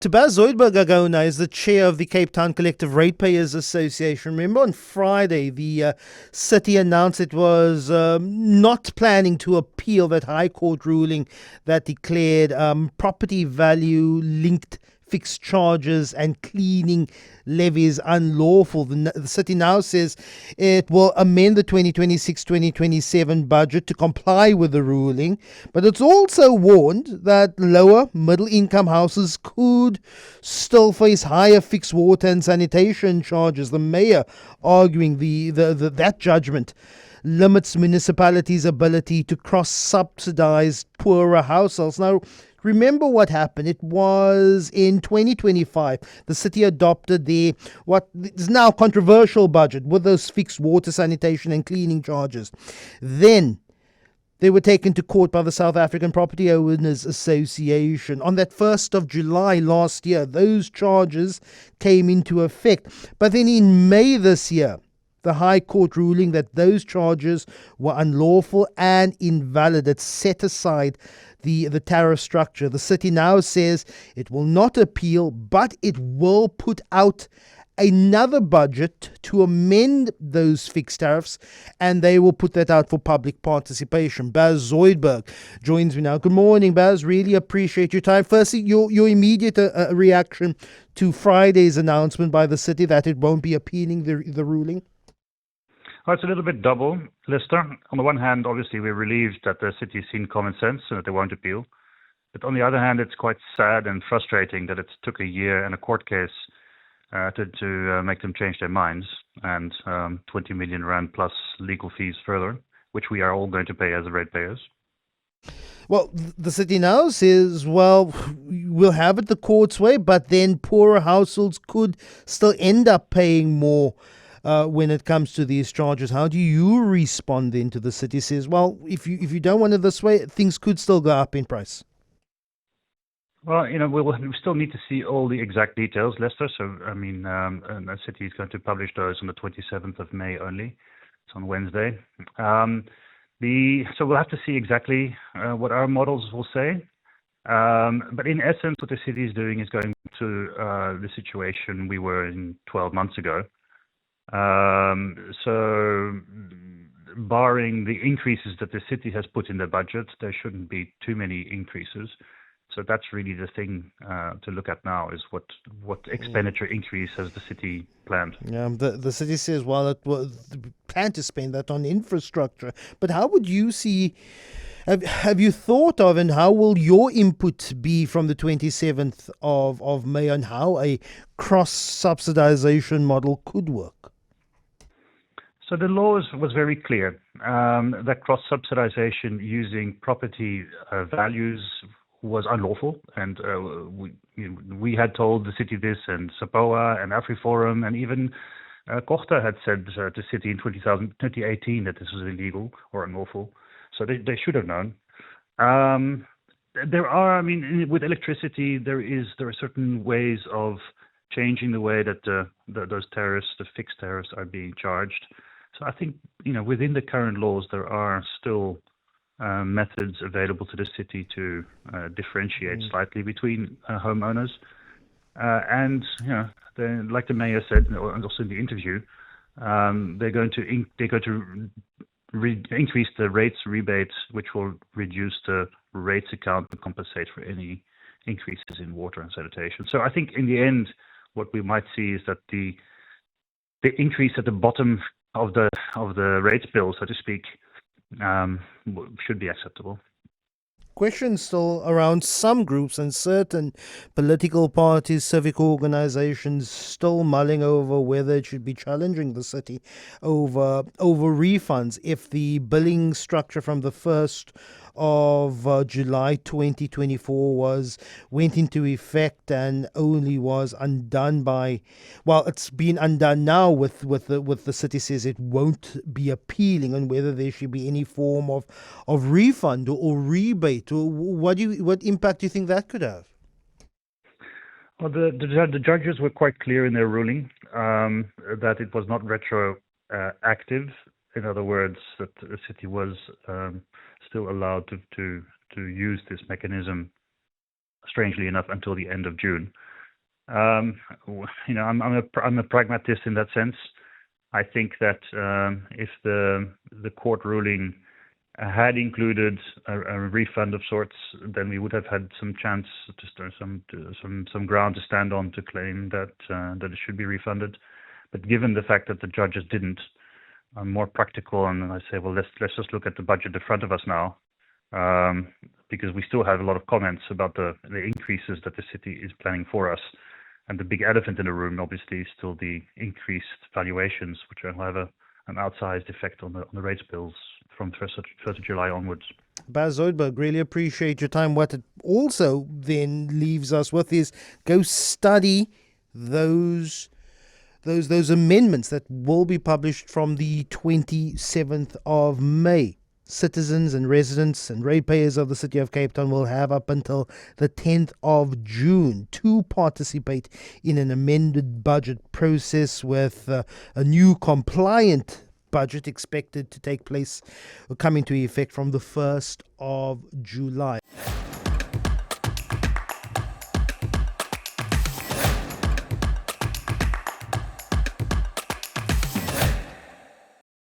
To Bas Zuidberg Agona is the chair of the Cape Town Collective Ratepayers Association. Remember on Friday, the city announced it was not planning to appeal that High Court ruling that declared property value linked fixed charges and cleaning levies unlawful. The city now says it will amend the 2026-2027 budget to comply with the ruling, but it's also warned that lower middle income houses could still face higher fixed water and sanitation charges. The mayor arguing that judgment limits municipalities' ability to cross-subsidize poorer households. Now, remember what happened. It was in 2025. The city adopted what is now controversial budget with those fixed water, sanitation and cleaning charges. Then they were taken to court by the South African Property Owners Association. On that 1st of July last year, those charges came into effect. But then in May this year, the High Court ruling that those charges were unlawful and invalid. It set aside the tariff structure. The city now says it will not appeal, but it will put out another budget to amend those fixed tariffs, and they will put that out for public participation. Bas Zuidberg joins me now. Good morning, Bas. Really appreciate your time. Firstly, your immediate reaction to Friday's announcement by the city that it won't be appealing the ruling. Well, it's a little bit double, Lester. On the one hand, obviously, we're relieved that the city's seen common sense and that they won't appeal. But on the other hand, it's quite sad and frustrating that it took a year and a court case to make them change their minds, and 20 million rand plus legal fees further, which we are all going to pay as the ratepayers. Well, the city now says, well, we'll have it the court's way, but then poorer households could still end up paying more when it comes to these charges. How do you respond then to the city says, well, if you don't want it this way, things could still go up in price? Well, we still need to see all the exact details, Lester. So, the city is going to publish those on the 27th of May only. It's on Wednesday. So we'll have to see exactly what our models will say. But in essence, what the city is doing is going to the situation we were in 12 months ago. So barring the increases that the city has put in their budget, there shouldn't be too many increases. So that's really the thing to look at now, is what expenditure increase has the city planned. Yeah, the city says, well, it was planned to spend that on infrastructure. But how would you see, have you thought of, and how will your input be from the 27th of May on how a cross-subsidization model could work? So the law was very clear that cross-subsidization using property values was unlawful, and we had told the city this, and SAPOA and AfriForum, and even Kochta had said to the city in 2018 that this was illegal or unlawful. So they should have known. There are, with electricity, there are certain ways of changing the way that those tariffs, the fixed tariffs, are being charged. So I think, within the current laws, there are still methods available to the city to differentiate slightly between homeowners. And, like the mayor said, and also in the interview, they're going to increase the rates rebates, which will reduce the rates account to compensate for any increases in water and sanitation. So I think in the end, what we might see is that the increase at the bottom of the rates bill, so to speak, should be acceptable. Questions still around some groups and certain political parties, civic organizations still mulling over whether it should be challenging the city over refunds if the billing structure from the 1st of July 2024 went into effect and only was undone it's been undone now with the city says it won't be appealing on whether there should be any form of refund or rebate. Or what impact do you think that could have? Well, the judges were quite clear in their ruling that it was not retroactive. In other words, that the city was still allowed to use this mechanism, strangely enough, until the end of June. I'm a pragmatist in that sense. I think that if the court ruling had included a refund of sorts, then we would have had some chance, some ground to stand on to claim that it should be refunded. But given the fact that the judges didn't, I'm more practical, and I say, well, let's just look at the budget in front of us now, because we still have a lot of comments about the increases that the city is planning for us. And the big elephant in the room, obviously, is still the increased valuations, which will have an outsized effect on the rates bills from 1st of July onwards. Bas Zuidberg, really appreciate your time. What it also then leaves us with is go study those amendments that will be published from the 27th of May. Citizens and residents and ratepayers of the city of Cape Town will have up until the 10th of June to participate in an amended budget process, with a new compliant budget expected to take place or come into effect from the 1st of July.